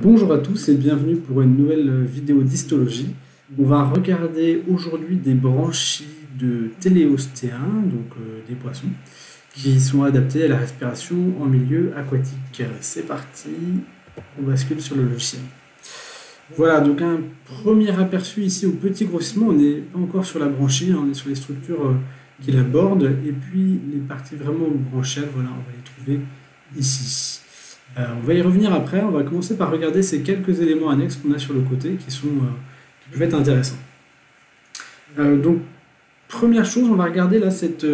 Bonjour à tous et bienvenue pour une nouvelle vidéo d'histologie. On va regarder aujourd'hui des branchies de téléostéens, donc des poissons, qui sont adaptés à la respiration en milieu aquatique. C'est parti, on bascule sur le logiciel. Voilà, donc un premier aperçu ici au petit grossissement. On n'est pas encore sur la branchie, on est sur les structures qui la bordent, et puis les parties vraiment branchiales, voilà, on va les trouver ici. On va y revenir après, on va commencer par regarder ces quelques éléments annexes qu'on a sur le côté qui peuvent être intéressants. Donc, première chose, on va regarder là cette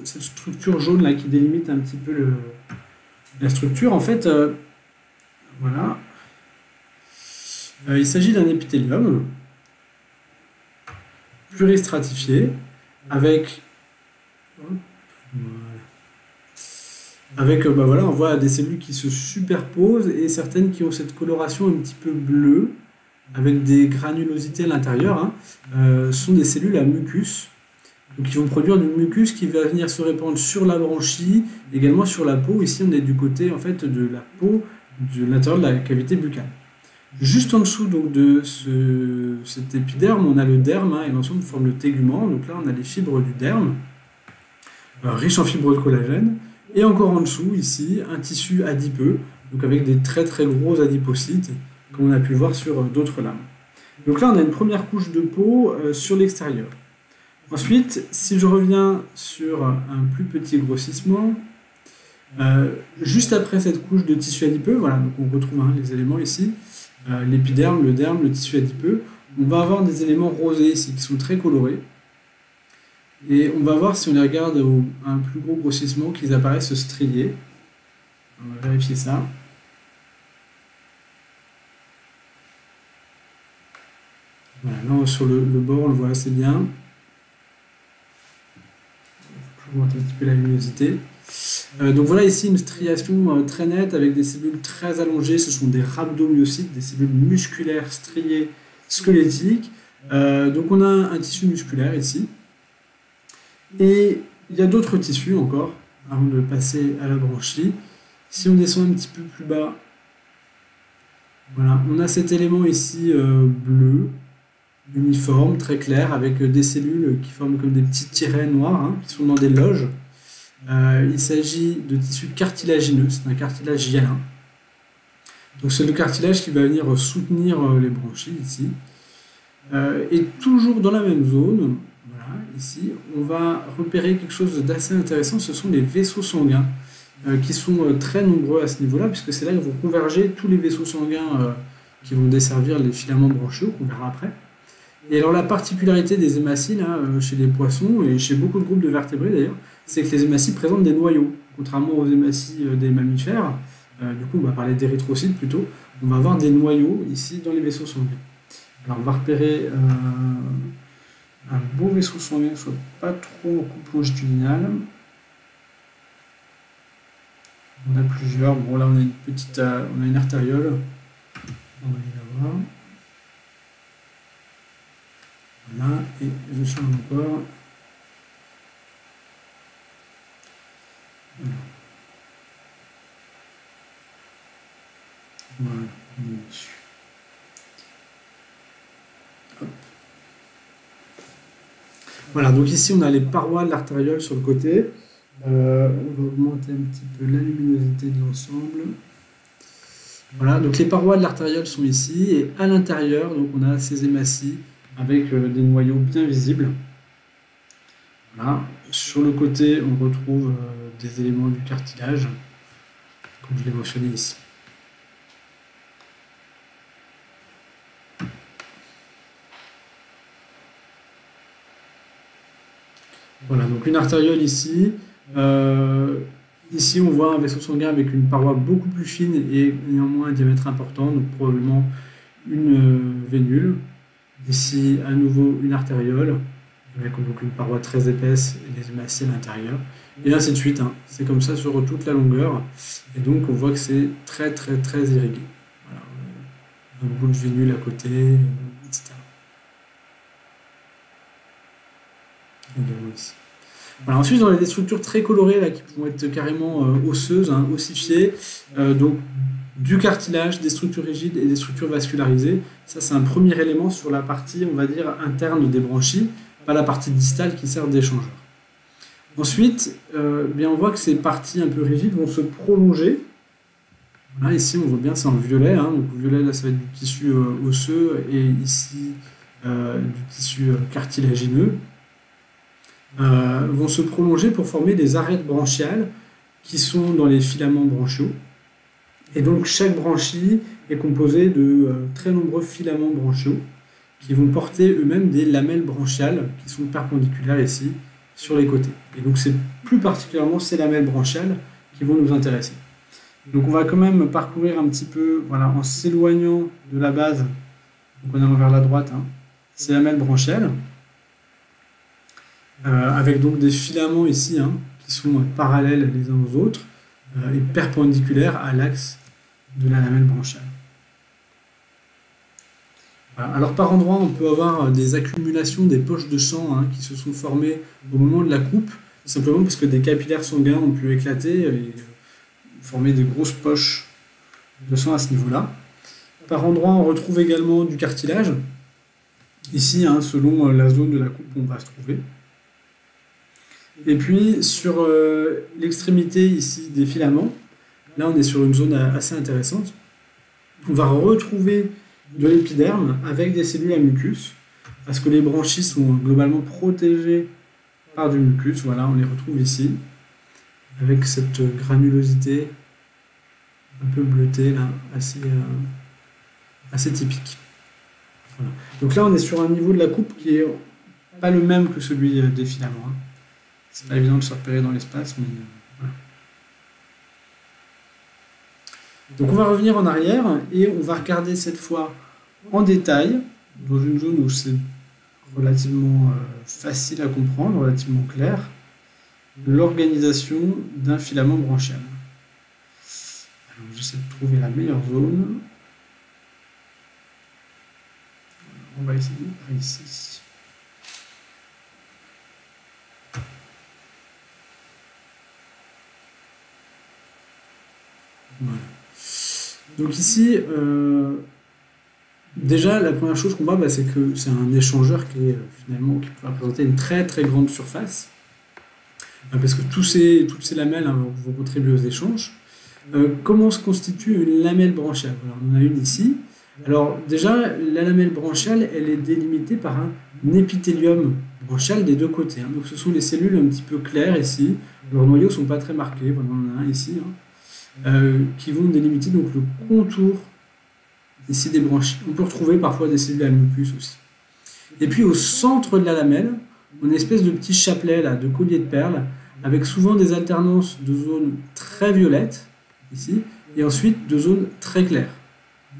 structure jaune là qui délimite un petit peu la structure. En fait, voilà, il s'agit d'un épithélium pluristratifié avec voilà, on voit des cellules qui se superposent et certaines qui ont cette coloration un petit peu bleue avec des granulosités à l'intérieur, sont des cellules à mucus. Donc ils vont produire du mucus qui va venir se répandre sur la branchie, également sur la peau. Ici on est du côté en fait de la peau, de l'intérieur de la cavité buccale. Juste en dessous donc, de cet épiderme, on a le derme, et l'ensemble forme le tégument. Donc là on a les fibres du derme, riches en fibres de collagène. Et encore en dessous, ici, un tissu adipeux, donc avec des très très gros adipocytes, comme on a pu le voir sur d'autres lames. Donc là, on a une première couche de peau sur l'extérieur. Ensuite, si je reviens sur un plus petit grossissement, juste après cette couche de tissu adipeux, voilà, donc on retrouve les éléments ici, l'épiderme, le derme, le tissu adipeux, on va avoir des éléments rosés ici qui sont très colorés. Et on va voir si on les regarde à un plus gros grossissement qu'ils apparaissent striés. On va vérifier ça. Voilà, là sur le bord on le voit assez bien. Je vais augmenter un petit peu la luminosité. Donc voilà ici une striation très nette avec des cellules très allongées. Ce sont des rhabdomyocytes, des cellules musculaires striées squelettiques. Donc on a un tissu musculaire ici. Et il y a d'autres tissus encore, avant de passer à la branchie. Si on descend un petit peu plus bas, voilà, on a cet élément ici bleu, uniforme, très clair, avec des cellules qui forment comme des petits tirets noirs, qui sont dans des loges. Il s'agit de tissus cartilagineux, c'est un cartilage hyalin. Donc c'est le cartilage qui va venir soutenir les branchies ici. Et toujours dans la même zone, voilà, ici, on va repérer quelque chose d'assez intéressant, ce sont les vaisseaux sanguins, qui sont très nombreux à ce niveau-là, puisque c'est là que vont converger tous les vaisseaux sanguins qui vont desservir les filaments branchiaux, qu'on verra après. Et alors la particularité des hématies, chez les poissons, et chez beaucoup de groupes de vertébrés d'ailleurs, c'est que les hématies présentent des noyaux, contrairement aux hématies des mammifères. Du coup, on va parler d'érythrocytes plutôt, on va avoir des noyaux ici dans les vaisseaux sanguins. Alors on va repérer un beau vaisseau sanguin, soit pas trop en coupe longitudinale. On a plusieurs. Bon là on a une petite, on a une artériole. On va y la voir. Voilà, et je change encore. Voilà, on est dessus. Hop. Voilà, donc ici on a les parois de l'artériole sur le côté. On va augmenter un petit peu la luminosité de l'ensemble. Voilà, donc les parois de l'artériole sont ici, et à l'intérieur, donc on a ces hématies avec des noyaux bien visibles. Voilà. Sur le côté, on retrouve des éléments du cartilage, comme je l'ai mentionné ici. Voilà, donc une artériole ici. Ici, on voit un vaisseau sanguin avec une paroi beaucoup plus fine et néanmoins un diamètre important, donc probablement une vénule. Ici, à nouveau, une artériole, avec donc une paroi très épaisse et des hématies à l'intérieur. Et ainsi de suite. C'est comme ça sur toute la longueur. Et donc, on voit que c'est très, très, très irrigué. Voilà. Un bout de vénule à côté, etc. Également ici. Voilà, ensuite, on a des structures très colorées là, qui vont être carrément osseuses, ossifiées. Donc, du cartilage, des structures rigides et des structures vascularisées. Ça, c'est un premier élément sur la partie, on va dire, interne des branchies, pas la partie distale qui sert d'échangeur. Ensuite, bien on voit que ces parties un peu rigides vont se prolonger. Voilà, ici, on voit bien, c'est en violet. Hein, donc, violet, là, ça va être du tissu osseux et ici, du tissu cartilagineux. Vont se prolonger pour former des arêtes branchiales qui sont dans les filaments branchiaux. Et donc, chaque branchie est composée de très nombreux filaments branchiaux qui vont porter eux-mêmes des lamelles branchiales qui sont perpendiculaires ici sur les côtés. Et donc, c'est plus particulièrement ces lamelles branchiales qui vont nous intéresser. Donc, on va quand même parcourir un petit peu, voilà, en s'éloignant de la base, donc en allant vers la droite, hein, ces lamelles branchiales, avec donc des filaments ici, hein, qui sont parallèles les uns aux autres et perpendiculaires à l'axe de la lamelle branchiale. Voilà. Alors par endroits, on peut avoir des accumulations, des poches de sang, hein, qui se sont formées au moment de la coupe, simplement parce que des capillaires sanguins ont pu éclater et former des grosses poches de sang à ce niveau-là. Par endroits, on retrouve également du cartilage, ici, hein, selon la zone de la coupe où on va se trouver. Et puis sur l'extrémité ici des filaments, là on est sur une zone assez intéressante. On va retrouver de l'épiderme avec des cellules à mucus, parce que les branchies sont globalement protégées par du mucus. Voilà, on les retrouve ici, avec cette granulosité un peu bleutée, là, assez typique. Voilà. Donc là on est sur un niveau de la coupe qui est pas le même que celui des filaments. Hein. C'est pas évident de se repérer dans l'espace, mais voilà. Donc on va revenir en arrière et on va regarder cette fois en détail, dans une zone où c'est relativement facile à comprendre, relativement clair, l'organisation d'un filament branchial. Alors j'essaie de trouver la meilleure zone. On va essayer par ici. Voilà. Donc ici, déjà la première chose qu'on voit, c'est que c'est un échangeur qui est finalement qui peut représenter une très très grande surface, parce que toutes ces lamelles, hein, vont contribuer aux échanges. Comment se constitue une lamelle branchiale? Voilà, on en a une ici. Alors déjà, la lamelle branchiale, elle est délimitée par un épithélium branchial des deux côtés. Hein. Donc ce sont les cellules un petit peu claires ici. Leurs noyaux ne sont pas très marqués. Voilà, on en a un ici. Hein. Qui vont délimiter donc le contour ici des branchies. On peut retrouver parfois des cellules à mucus aussi. Et puis au centre de la lamelle, on a une espèce de petit chapelet là, de collier de perles, avec souvent des alternances de zones très violettes, ici, et ensuite de zones très claires.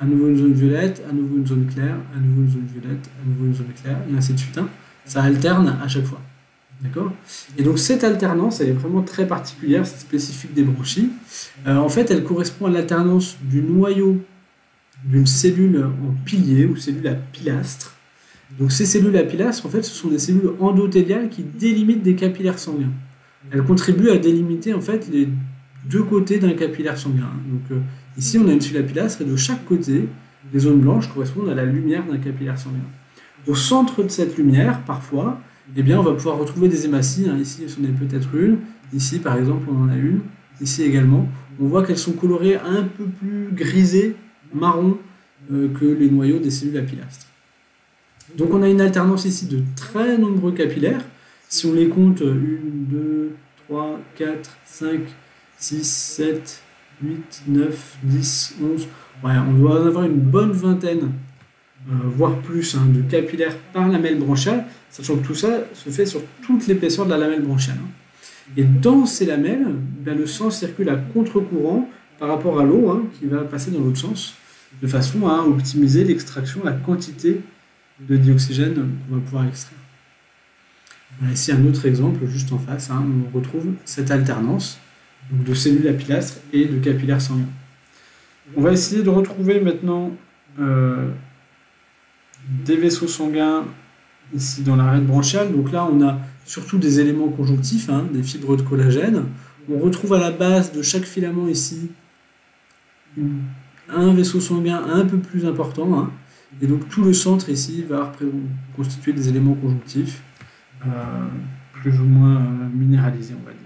À nouveau une zone violette, à nouveau une zone claire, à nouveau une zone violette, à nouveau une zone claire, et ainsi de suite. Hein. Ça alterne à chaque fois. D'accord ? Et donc cette alternance, elle est vraiment très particulière, c'est spécifique des branchies. En fait, elle correspond à l'alternance du noyau d'une cellule en pilier ou cellule à pilastre. Donc ces cellules à pilastre, en fait, ce sont des cellules endothéliales qui délimitent des capillaires sanguins. Elles contribuent à délimiter en fait les deux côtés d'un capillaire sanguin. Donc ici, on a une cellule à pilastre et de chaque côté, les zones blanches correspondent à la lumière d'un capillaire sanguin. Au centre de cette lumière, parfois, eh bien, on va pouvoir retrouver des hématies. Hein. Ici, c'en est peut-être une. Ici, par exemple, on en a une. Ici également. On voit qu'elles sont colorées un peu plus grisées, marron, que les noyaux des cellules à pilastre. Donc, on a une alternance ici de très nombreux capillaires. Si on les compte, 1, 2, 3, 4, 5, 6, 7, 8, 9, 10, 11. Ouais, on doit en avoir une bonne vingtaine, voire plus, hein, de capillaires par lamelle branchiale, sachant que tout ça se fait sur toute l'épaisseur de la lamelle branchiale. Hein. Et dans ces lamelles, ben, le sang circule à contre-courant par rapport à l'eau, hein, qui va passer dans l'autre sens, de façon à optimiser l'extraction, la quantité de dioxygène qu'on va pouvoir extraire. Voilà, ici un autre exemple, juste en face, hein, où on retrouve cette alternance donc de cellules à pilastre et de capillaires sanguins. On va essayer de retrouver maintenant des vaisseaux sanguins ici dans l'arête branchiale. Donc là, on a surtout des éléments conjonctifs, hein, des fibres de collagène. On retrouve à la base de chaque filament ici une un vaisseau sanguin un peu plus important, hein, et donc tout le centre ici va constituer des éléments conjonctifs plus ou moins minéralisés, on va dire.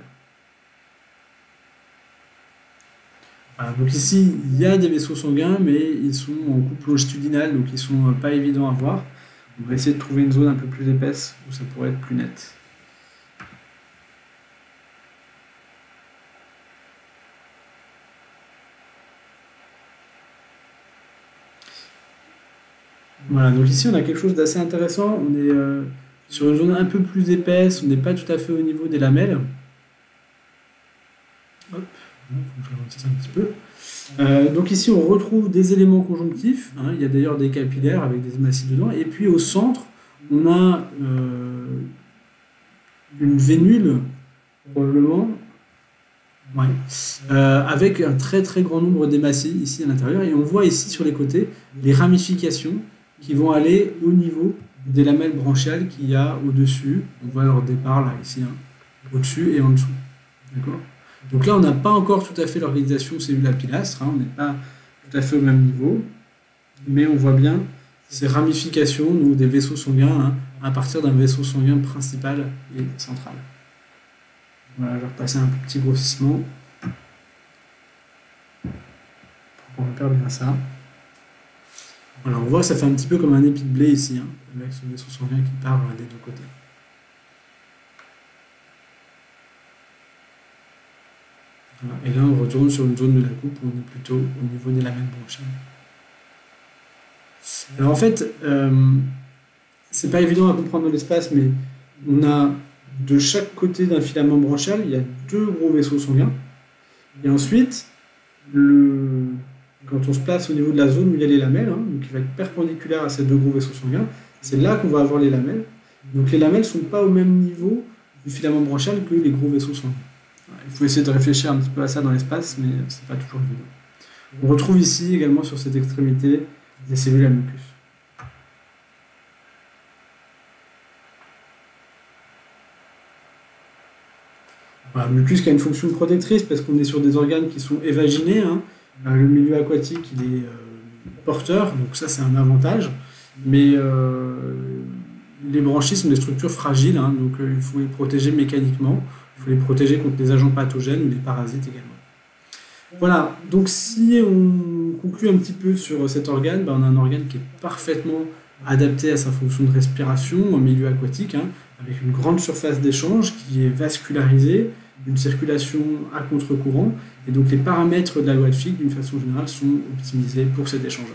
Voilà, donc ici, il y a des vaisseaux sanguins, mais ils sont en coupe longitudinale, donc ils ne sont pas évidents à voir. On va essayer de trouver une zone un peu plus épaisse où ça pourrait être plus net. Voilà, donc ici on a quelque chose d'assez intéressant. On est sur une zone un peu plus épaisse, on n'est pas tout à fait au niveau des lamelles. Hop, il faut que je ralentisse un petit peu. Donc ici on retrouve des éléments conjonctifs, hein. Il y a d'ailleurs des capillaires avec des hématies dedans, et puis au centre on a une vénule, probablement, ouais, avec un très très grand nombre d'hématies ici à l'intérieur, et on voit ici sur les côtés les ramifications qui vont aller au niveau des lamelles branchiales qu'il y a au-dessus. On voit leur départ là, ici, hein, au-dessus et en dessous. D'accord ? Donc là, on n'a pas encore tout à fait l'organisation cellulaire pilastre, hein, on n'est pas tout à fait au même niveau, mais on voit bien ces ramifications, donc des vaisseaux sanguins, hein, à partir d'un vaisseau sanguin principal et central. Voilà, je vais repasser un petit grossissement pour qu'on repère bien ça. Voilà, on voit que ça fait un petit peu comme un épi de blé ici, hein, avec ce vaisseau sanguin qui part des deux côtés. Voilà, et là, on retourne sur une zone de la coupe où on est plutôt au niveau des lamelles branchiales. Alors en fait, c'est pas évident à comprendre dans l'espace, mais on a de chaque côté d'un filament branchial, il y a deux gros vaisseaux sanguins. Et ensuite, quand on se place au niveau de la zone où il y a les lamelles, hein, donc qui va être perpendiculaire à ces deux gros vaisseaux sanguins, c'est là qu'on va avoir les lamelles. Donc les lamelles ne sont pas au même niveau du filament branchial que les gros vaisseaux sanguins. Il faut essayer de réfléchir un petit peu à ça dans l'espace, mais c'est pas toujours évident. On retrouve ici également sur cette extrémité des cellules à mucus. Voilà, mucus qui a une fonction protectrice parce qu'on est sur des organes qui sont évaginés, hein. Le milieu aquatique il est porteur, donc ça c'est un avantage, mais les branchies sont des structures fragiles, hein, donc il faut les protéger mécaniquement, il faut les protéger contre des agents pathogènes ou des parasites également. Voilà, donc si on conclut un petit peu sur cet organe, on a un organe qui est parfaitement adapté à sa fonction de respiration en milieu aquatique, hein, avec une grande surface d'échange qui est vascularisée, une circulation à contre-courant, et donc les paramètres de la loi de Fick, d'une façon générale, sont optimisés pour cet échangeur.